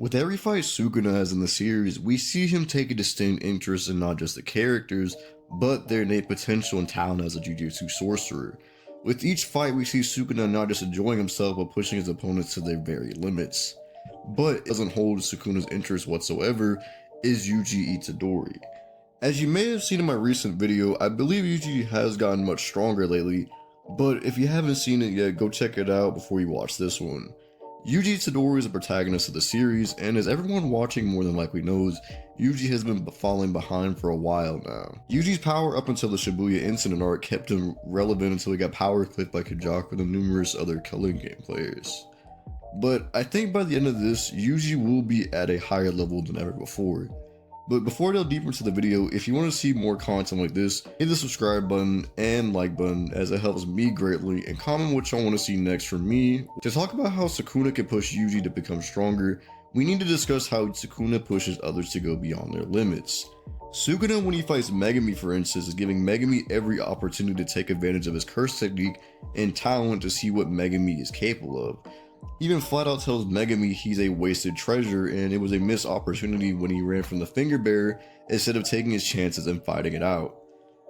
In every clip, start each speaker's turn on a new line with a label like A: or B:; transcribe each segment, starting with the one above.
A: With every fight Sukuna has in the series, we see him take a distinct interest in not just the characters, but their innate potential and talent as a Jujutsu sorcerer. With each fight, we see Sukuna not just enjoying himself, but pushing his opponents to their very limits. But doesn't hold Sukuna's interest whatsoever is Yuji Itadori. As you may have seen in my recent video, I believe Yuji has gotten much stronger lately, but if you haven't seen it yet, go check it out before you watch this one. Yuji Itadori is the protagonist of the series, and as everyone watching more than likely knows, Yuji has been falling behind for a while now. Yuji's power up until the Shibuya incident arc kept him relevant until he got power clipped by Kenjaku and numerous other Killing Game players. But I think by the end of this, Yuji will be at a higher level than ever before. But before I delve deeper into the video, if you want to see more content like this, hit the subscribe button and like button as it helps me greatly, and comment what y'all want to see next from me. To talk about how Sukuna can push Yuji to become stronger, we need to discuss how Sukuna pushes others to go beyond their limits. Sukuna, when he fights Megumi for instance, is giving Megumi every opportunity to take advantage of his curse technique and talent to see what Megumi is capable of. Even flat out tells Megumi he's a wasted treasure and it was a missed opportunity when he ran from the finger bearer instead of taking his chances and fighting it out.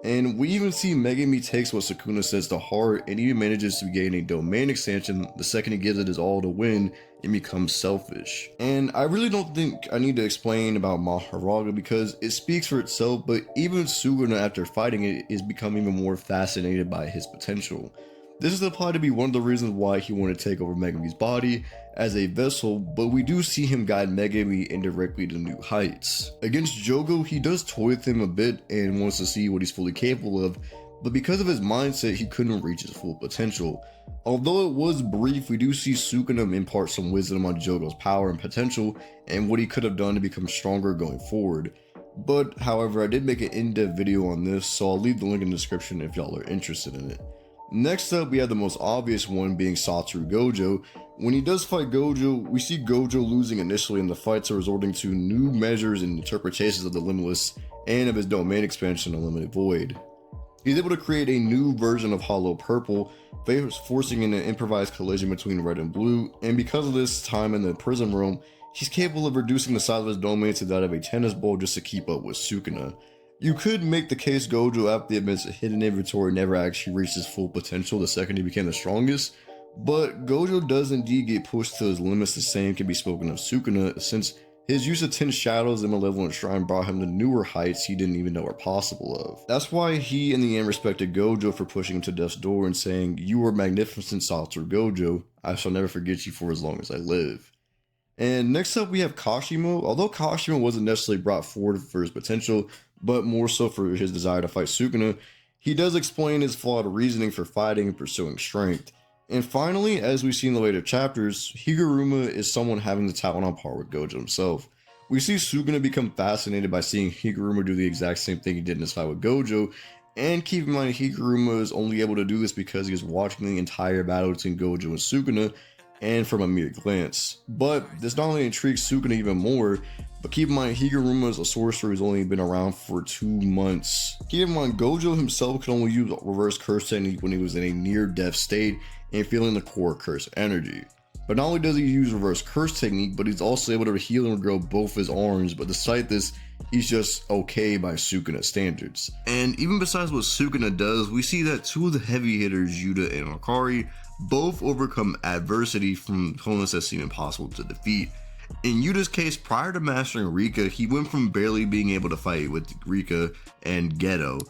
A: And we even see Megumi takes what Sukuna says to heart and even manages to gain a domain expansion the second he gives it his all to win and becomes selfish. And I really don't think I need to explain about Maharaga because it speaks for itself, but even Sukuna after fighting it is becoming even more fascinated by his potential. This is implied to be one of the reasons why he wanted to take over Megumi's body as a vessel, but we do see him guide Megumi indirectly to new heights. Against Jogo, he does toy with him a bit and wants to see what he's fully capable of, but because of his mindset, he couldn't reach his full potential. Although it was brief, we do see Sukuna impart some wisdom on Jogo's power and potential and what he could have done to become stronger going forward. But however, I did make an in-depth video on this, so I'll leave the link in the description if y'all are interested in it. Next up, we have the most obvious one being Satoru Gojo. When he does fight Gojo, we see Gojo losing initially in the fight, so resorting to new measures and interpretations of the Limitless and of his domain expansion, Unlimited Void. He's able to create a new version of Hollow Purple, forcing in an improvised collision between red and blue, and because of this time in the Prism Realm, he's capable of reducing the size of his domain to that of a tennis ball just to keep up with Sukuna. You could make the case Gojo after the event's hidden inventory never actually reached his full potential the second he became the strongest, but Gojo does indeed get pushed to his limits. The same can be spoken of Sukuna, since his use of 10 shadows and Malevolent Shrine brought him to newer heights he didn't even know were possible of. That's why he in the end respected Gojo for pushing him to death's door and saying, "You are magnificent, Satoru Gojo. I shall never forget you for as long as I live." And next up we have Kashimo. Although Kashimo wasn't necessarily brought forward for his potential, but more so for his desire to fight Sukuna, he does explain his flawed reasoning for fighting and pursuing strength. And finally, as we see in the later chapters, Higuruma is someone having the talent on par with Gojo himself. We see Sukuna become fascinated by seeing Higuruma do the exact same thing he did in his fight with Gojo, and keep in mind Higuruma is only able to do this because he was watching the entire battle between Gojo and Sukuna, and from a mere glance. But this not only intrigues Sukuna even more, but keep in mind Higuruma is a sorcerer who's only been around for 2 months. Keep in mind Gojo himself could only use reverse curse technique when he was in a near death state and feeling the core curse energy. But not only does he use reverse curse technique, but he's also able to heal and grow both his arms, but despite this, he's just okay by Sukuna standards. And even besides what Sukuna does, we see that 2 of the heavy hitters, Yuta and Hakari, both overcome adversity from opponents that seem impossible to defeat. In Yuta's case, prior to mastering Rika, he went from barely being able to fight with Rika and Geto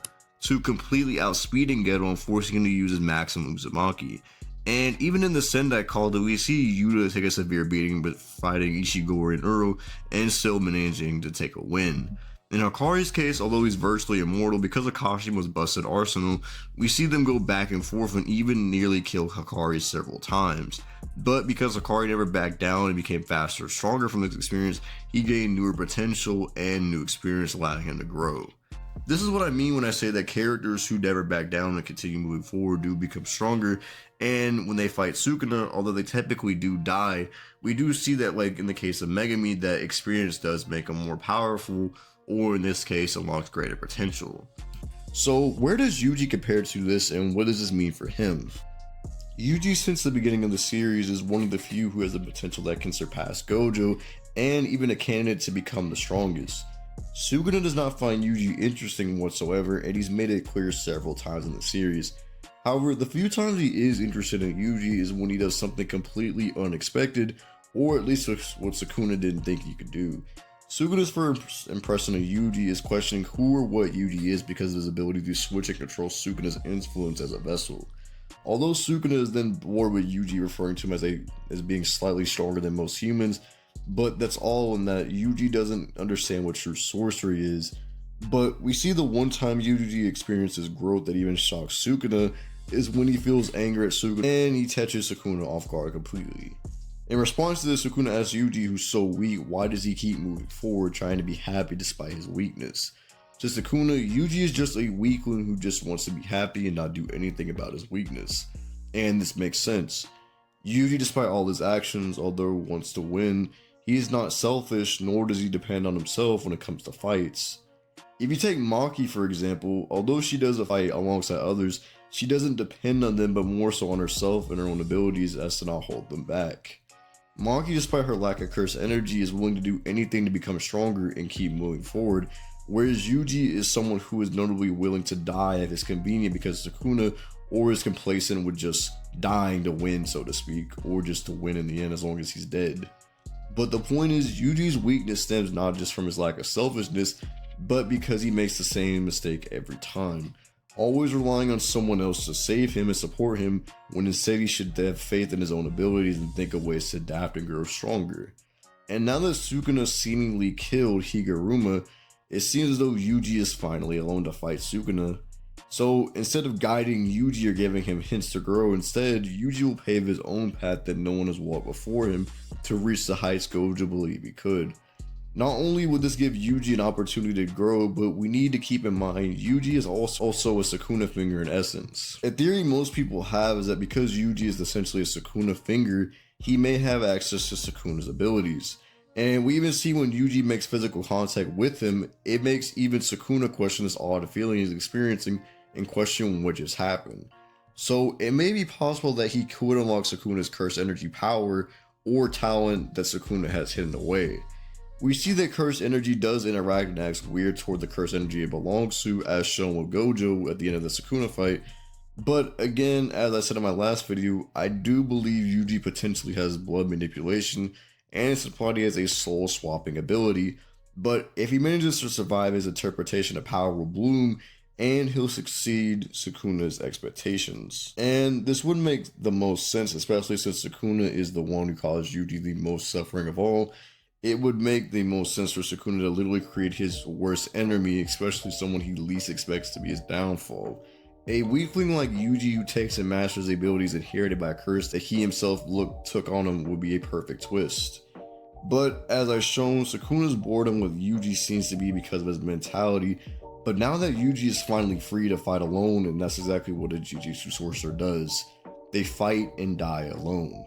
A: to completely outspeeding Geto and forcing him to use his maximum Uzumaki. And even in the Sendai call, do we see Yuta take a severe beating but fighting Ishiguro and Uro and still managing to take a win. In Hakari's case, although he's virtually immortal, because of Kashima's busted arsenal, we see them go back and forth and even nearly kill Hakari several times. But because Hakari never backed down and became faster and stronger from this experience, he gained newer potential and new experience, allowing him to grow. This is what I mean when I say that characters who never back down and continue moving forward do become stronger, and when they fight Sukuna, although they typically do die, we do see that, like in the case of Megumi, that experience does make them more powerful, or in this case unlocks greater potential. So where does Yuji compare to this, and what does this mean for him? Yuji, since the beginning of the series, is one of the few who has the potential that can surpass Gojo and even a candidate to become the strongest. Sukuna does not find Yuji interesting whatsoever, and he's made it clear several times in the series. However, the few times he is interested in Yuji is when he does something completely unexpected, or at least what Sukuna didn't think he could do. Sukuna's first impression of Yuji is questioning who or what Yuji is because of his ability to switch and control Sukuna's influence as a vessel. Although Sukuna is then bored with Yuji referring to him as being slightly stronger than most humans, but that's all in that Yuji doesn't understand what true sorcery is. But we see the one time Yuji experiences growth that even shocks Sukuna is when he feels anger at Sukuna and he catches Sukuna off guard completely. In response to this, Sukuna asks Yuji, who's so weak, why does he keep moving forward trying to be happy despite his weakness? To Sukuna, Yuji is just a weakling who just wants to be happy and not do anything about his weakness. And this makes sense. Yuji, despite all his actions, although wants to win, he is not selfish, nor does he depend on himself when it comes to fights. If you take Maki for example, although she does a fight alongside others, she doesn't depend on them but more so on herself and her own abilities as to not hold them back. Maki, despite her lack of curse energy, is willing to do anything to become stronger and keep moving forward, whereas Yuji is someone who is notably willing to die if it's convenient because Sukuna or is complacent with just dying to win, so to speak, or just to win in the end as long as he's dead. But the point is, Yuji's weakness stems not just from his lack of selfishness, but because he makes the same mistake every time, always relying on someone else to save him and support him, when instead he should have faith in his own abilities and think of ways to adapt and grow stronger. And now that Sukuna seemingly killed Higuruma, it seems as though Yuji is finally alone to fight Sukuna. So instead of guiding Yuji or giving him hints to grow, instead Yuji will pave his own path that no one has walked before him to reach the heights Gojo believed he could. Not only would this give Yuji an opportunity to grow, but we need to keep in mind Yuji is also a Sukuna finger in essence. A theory most people have is that because Yuji is essentially a Sukuna finger, he may have access to Sukuna's abilities. And we even see when Yuji makes physical contact with him, it makes even Sukuna question this odd feeling he's experiencing and question what just happened. So it may be possible that he could unlock Sukuna's curse energy power or talent that Sukuna has hidden away. We see that curse energy does interact and acts weird toward the curse energy it belongs to, as shown with Gojo at the end of the Sukuna fight. But again, as I said in my last video, I do believe Yuji potentially has blood manipulation and it's implied he has a soul swapping ability, but if he manages to survive, his interpretation of power will bloom and he'll succeed Sukuna's expectations. And this would make the most sense, especially since Sukuna is the one who caused Yuji the most suffering of all. It would make the most sense for Sukuna to literally create his worst enemy, especially someone he least expects to be his downfall. A weakling like Yuji who takes and masters the abilities inherited by a curse that he himself took on him would be a perfect twist. But as I've shown, Sukuna's boredom with Yuji seems to be because of his mentality, but now that Yuji is finally free to fight alone, and that's exactly what a Jujutsu sorcerer does, they fight and die alone.